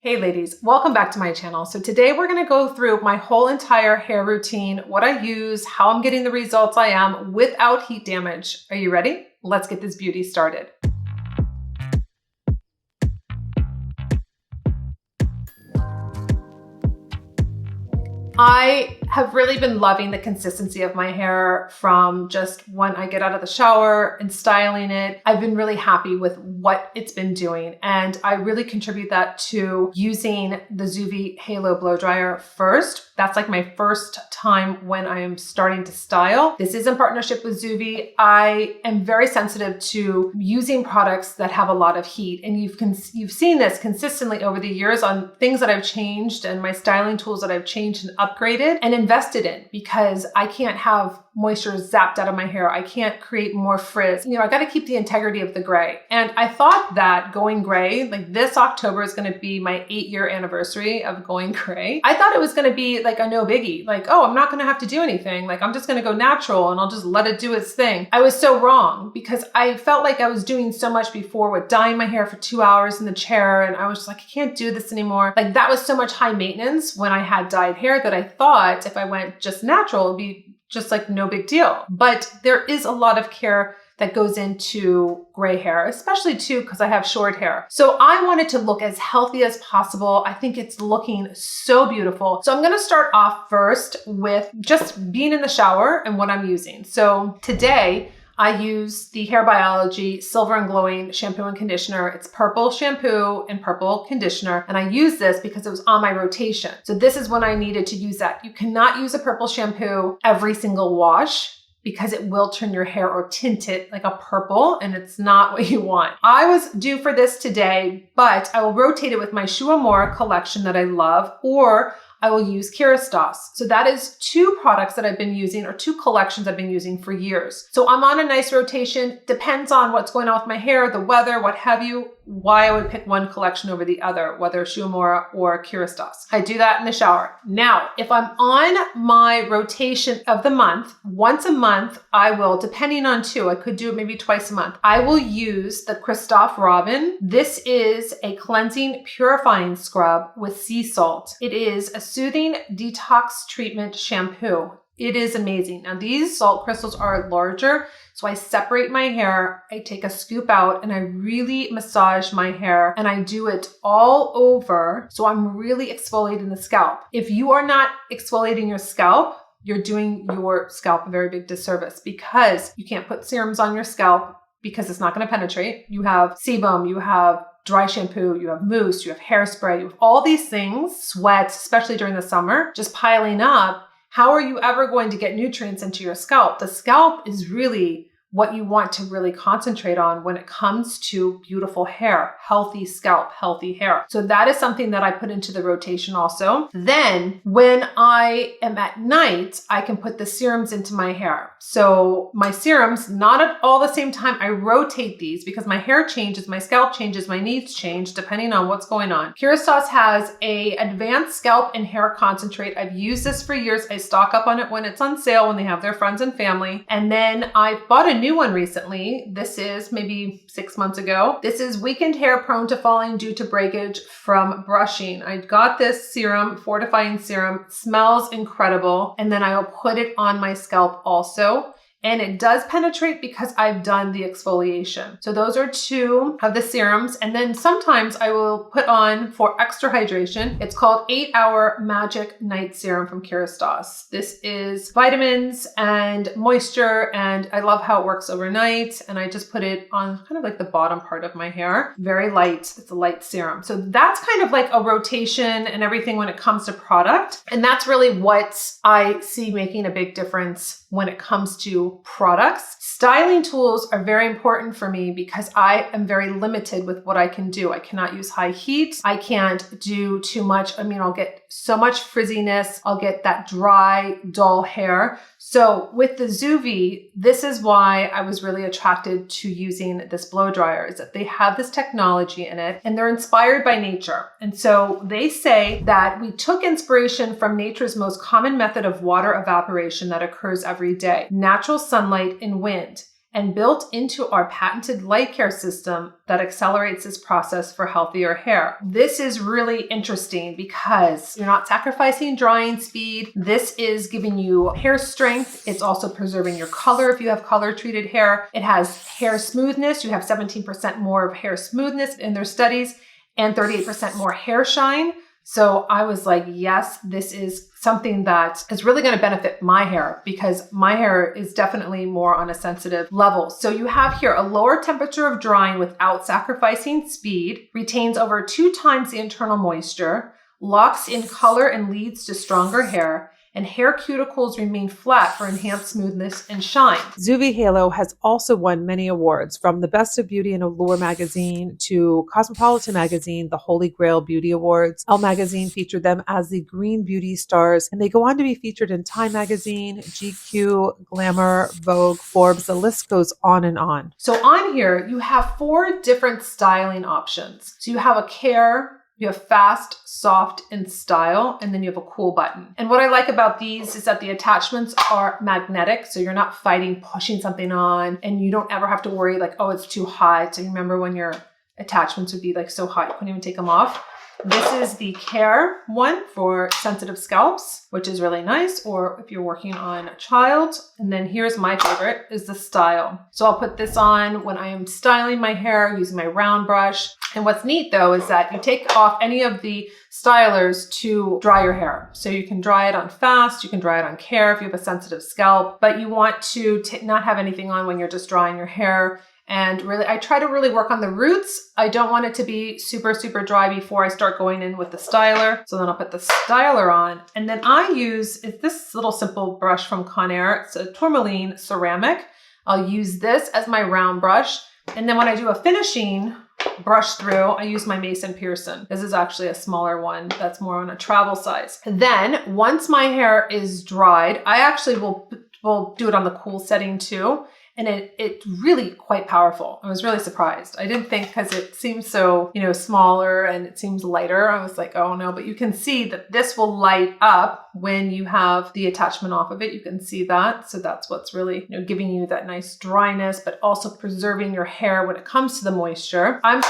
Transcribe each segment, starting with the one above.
Hey ladies, welcome back to my channel. So today we're gonna go through my whole entire hair routine, what I use, how I'm getting the results I am without heat damage. Are you ready? Let's get this beauty started. I have really been loving the consistency of my hair from just when I get out of the shower and styling it. I've been really happy with what it's been doing, and I really contribute that to using the Zuvi Halo Blow Dryer first. That's like my first time when I am starting to style. This is in partnership with Zuvi. I am very sensitive to using products that have a lot of heat, and you've seen this consistently over the years on things that I've changed and my styling tools that I've changed and upgraded and invested in, because I can't have moisture zapped out of my hair. I can't create more frizz. I got to keep the integrity of the gray. And I thought that going gray, like this October is going to be my 8-year anniversary of going gray. I thought it was going to be like a no biggie. Like, oh, I'm not going to have to do anything. Like, I'm just going to go natural and I'll just let it do its thing. I was so wrong, because I felt like I was doing so much before with dyeing my hair for 2 hours in the chair. And I was just like, I can't do this anymore. Like, that was so much high maintenance when I had dyed hair that I thought if I went just natural, it'd be just like no big deal. But there is a lot of care that goes into gray hair, especially too, because I have short hair. So I wanted to look as healthy as possible. I think it's looking so beautiful. So I'm gonna start off first with just being in the shower and what I'm using. So today, I use the Hair Biology Silver and Glowing Shampoo and Conditioner. It's purple shampoo and purple conditioner. And I use this because it was on my rotation. So this is when I needed to use that. You cannot use a purple shampoo every single wash, because it will turn your hair or tint it like a purple, and it's not what you want. I was due for this today, but I will rotate it with my Shu Amora collection that I love, or I will use Kerastase. So that is 2 products that I've been using, or 2 collections I've been using for years. So I'm on a nice rotation. Depends on what's going on with my hair, the weather, what have you, why I would pick one collection over the other, whether Shu Amora or Kerastase. I do that in the shower. Now, if I'm on my rotation of the month, once a month, I will, depending on 2, I could do it maybe twice a month, I will use the Christophe Robin. This is a cleansing, purifying scrub with sea salt. It is a soothing detox treatment shampoo. It is amazing. Now, these salt crystals are larger, so I separate my hair, I take a scoop out, and I really massage my hair, and I do it all over, so I'm really exfoliating the scalp. If you are not exfoliating your scalp, you're doing your scalp a very big disservice, because you can't put serums on your scalp because it's not going to penetrate. You have sebum, you have dry shampoo, you have mousse, you have hairspray, you have all these things, sweat, especially during the summer, just piling up. How are you ever going to get nutrients into your scalp? The scalp is really what you want to really concentrate on when it comes to beautiful hair, healthy scalp, healthy hair. So that is something that I put into the rotation also. Then when I am at night, I can put the serums into my hair. So my serums, not at all the same time, I rotate these because my hair changes, my scalp changes, my needs change depending on what's going on. Kerastase has a advanced scalp and hair concentrate. I've used this for years. I stock up on it when it's on sale, when they have their friends and family. And then I bought a new one recently. This is maybe 6 months ago. This is weakened hair prone to falling due to breakage from brushing. I got this serum, fortifying serum, smells incredible. And then I will put it on my scalp also. And it does penetrate because I've done the exfoliation. So those are 2 of the serums. And then sometimes I will put on, for extra hydration, it's called 8-Hour Magic Night Serum from Kerastase. This is vitamins and moisture, and I love how it works overnight. And I just put it on kind of like the bottom part of my hair. Very light. It's a light serum. So that's kind of like a rotation and everything when it comes to product. And that's really what I see making a big difference when it comes to products. Styling tools are very important for me because I am very limited with what I can do. I cannot use high heat. I can't do too much. I mean, I'll get so much frizziness. I'll get that dry, dull hair. So with the Zuvi, this is why I was really attracted to using this blow dryer, is that they have this technology in it and they're inspired by nature. And so they say that we took inspiration from nature's most common method of water evaporation that occurs every day, natural sunlight and wind. and built into our patented light care system that accelerates this process for healthier hair. This is really interesting because you're not sacrificing drying speed. This is giving you hair strength. It's also preserving your color if you have color treated hair. It has hair smoothness. You have 17% more of hair smoothness in their studies and 38% more hair shine. So I was like, yes, this is something that is really going to benefit my hair because my hair is definitely more on a sensitive level. So you have here a lower temperature of drying without sacrificing speed, retains over 2 times the internal moisture, locks in color and leads to stronger hair, and hair cuticles remain flat for enhanced smoothness and shine. Zuvi Halo has also won many awards, from the Best of Beauty and Allure magazine to Cosmopolitan magazine, the Holy Grail Beauty Awards. Elle magazine featured them as the Green Beauty Stars, and they go on to be featured in Time magazine, GQ, Glamour, Vogue, Forbes. The list goes on and on. So on here, you have 4 different styling options. So you have a care, you have fast, soft, and style, and then you have a cool button. And what I like about these is that the attachments are magnetic, so you're not fighting pushing something on, and you don't ever have to worry like, oh, it's too hot. So you remember when your attachments would be like so hot, you couldn't even take them off. This is the care one for sensitive scalps, which is really nice, or if you're working on a child. And then here's my favorite, is the style. So I'll put this on when I am styling my hair using my round brush. And what's neat though is that you take off any of the stylers to dry your hair. So you can dry it on fast, you can dry it on care if you have a sensitive scalp, but you want to not have anything on when you're just drying your hair. And really, I try to really work on the roots. I don't want it to be super, super dry before I start going in with the styler. So then I'll put the styler on. And then I use this little simple brush from Conair. It's a tourmaline ceramic. I'll use this as my round brush. And then when I do a finishing brush through, I use my Mason Pearson. This is actually a smaller one that's more on a travel size. And then once my hair is dried, I actually will do it on the cool setting too. And it's really quite powerful. I was really surprised. I didn't think, because it seems so, smaller and it seems lighter. I was like, oh no, but you can see that this will light up when you have the attachment off of it. You can see that. So that's what's really, giving you that nice dryness, but also preserving your hair when it comes to the moisture. I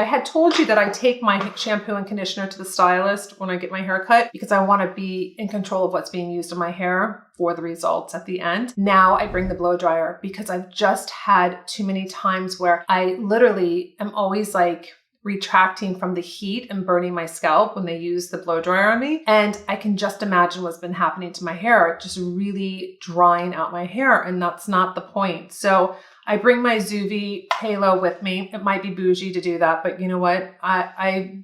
had told you that I take my shampoo and conditioner to the stylist when I get my hair cut because I want to be in control of what's being used in my hair for the results at the end. Now I bring the blow dryer because I've just had too many times where I literally am always like retracting from the heat and burning my scalp when they use the blow dryer on me. And I can just imagine what's been happening to my hair, just really drying out my hair. And that's not the point. So I bring my Zuvi Halo with me. It might be bougie to do that, but you know what?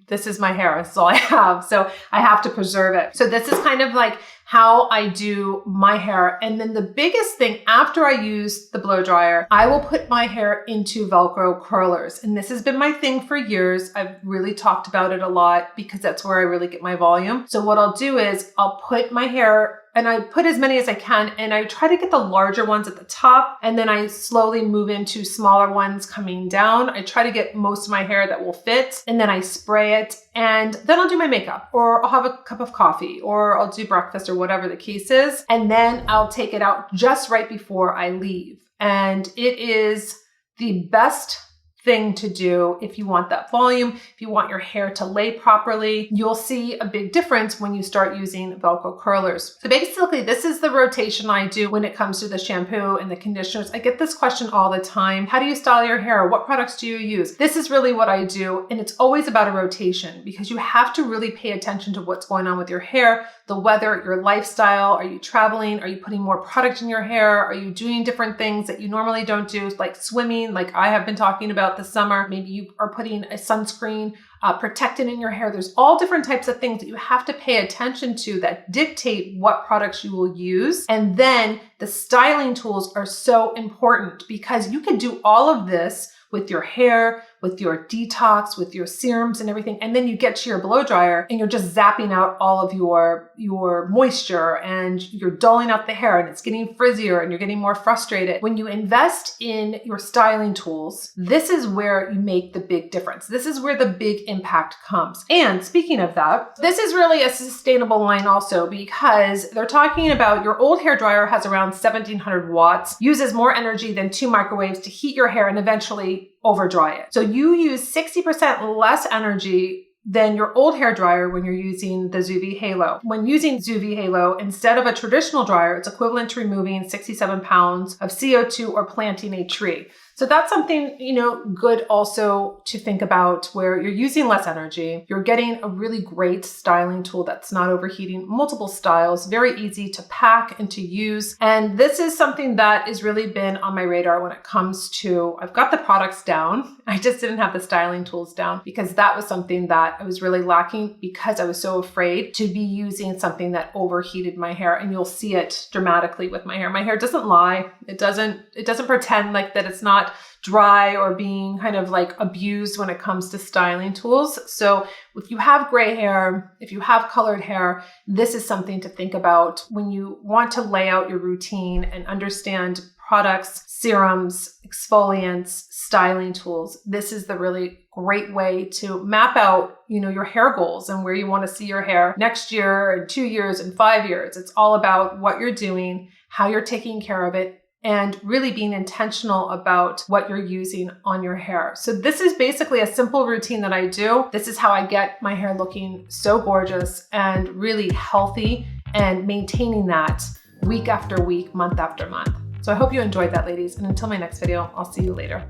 This is my hair. This is all I have. So I have to preserve it. So this is kind of like how I do my hair. And then the biggest thing after I use the blow dryer, I will put my hair into Velcro curlers. And this has been my thing for years. I've really talked about it a lot because that's where I really get my volume. So what I'll do is I'll put my hair, and I put as many as I can, and I try to get the larger ones at the top, and then I slowly move into smaller ones coming down. I try to get most of my hair that will fit, and then I spray it, and then I'll do my makeup, or I'll have a cup of coffee, or I'll do breakfast, or whatever the case is, and then I'll take it out just right before I leave. And it is the best thing to do if you want that volume, if you want your hair to lay properly. You'll see a big difference when you start using Velcro curlers. So basically, this is the rotation I do when it comes to the shampoo and the conditioners. I get this question all the time. How do you style your hair? What products do you use? This is really what I do. And it's always about a rotation because you have to really pay attention to what's going on with your hair, the weather, your lifestyle. Are you traveling? Are you putting more product in your hair? Are you doing different things that you normally don't do, like swimming, like I have been talking about this summer? Maybe you are putting a sunscreen protectant in your hair. There's all different types of things that you have to pay attention to that dictate what products you will use. And then the styling tools are so important because you can do all of this with your hair, with your detox, with your serums and everything. And then you get to your blow dryer and you're just zapping out all of your moisture and you're dulling out the hair and it's getting frizzier and you're getting more frustrated. When you invest in your styling tools, this is where you make the big difference. This is where the big impact comes. And speaking of that, this is really a sustainable line also, because they're talking about your old hair dryer has around 1700 watts, uses more energy than 2 microwaves to heat your hair and eventually over dry it. So you use 60% less energy than your old hair dryer when you're using the Zuvi Halo. When using Zuvi Halo, instead of a traditional dryer, it's equivalent to removing 67 pounds of CO2 or planting a tree. So that's something, good also to think about, where you're using less energy. You're getting a really great styling tool that's not overheating, multiple styles, very easy to pack and to use. And this is something that has really been on my radar when it comes to, I've got the products down. I just didn't have the styling tools down, because that was something that I was really lacking, because I was so afraid to be using something that overheated my hair. And you'll see it dramatically with my hair. My hair doesn't lie. It doesn't pretend like that it's not dry or being kind of like abused when it comes to styling tools. So if you have gray hair, if you have colored hair, this is something to think about when you want to lay out your routine and understand products, serums, exfoliants, styling tools. This is the really great way to map out, your hair goals and where you want to see your hair next year and 2 years and 5 years. It's all about what you're doing, how you're taking care of it, and really being intentional about what you're using on your hair. So this is basically a simple routine that I do. This is how I get my hair looking so gorgeous and really healthy, and maintaining that week after week, month after month. So I hope you enjoyed that, ladies. And until my next video, I'll see you later.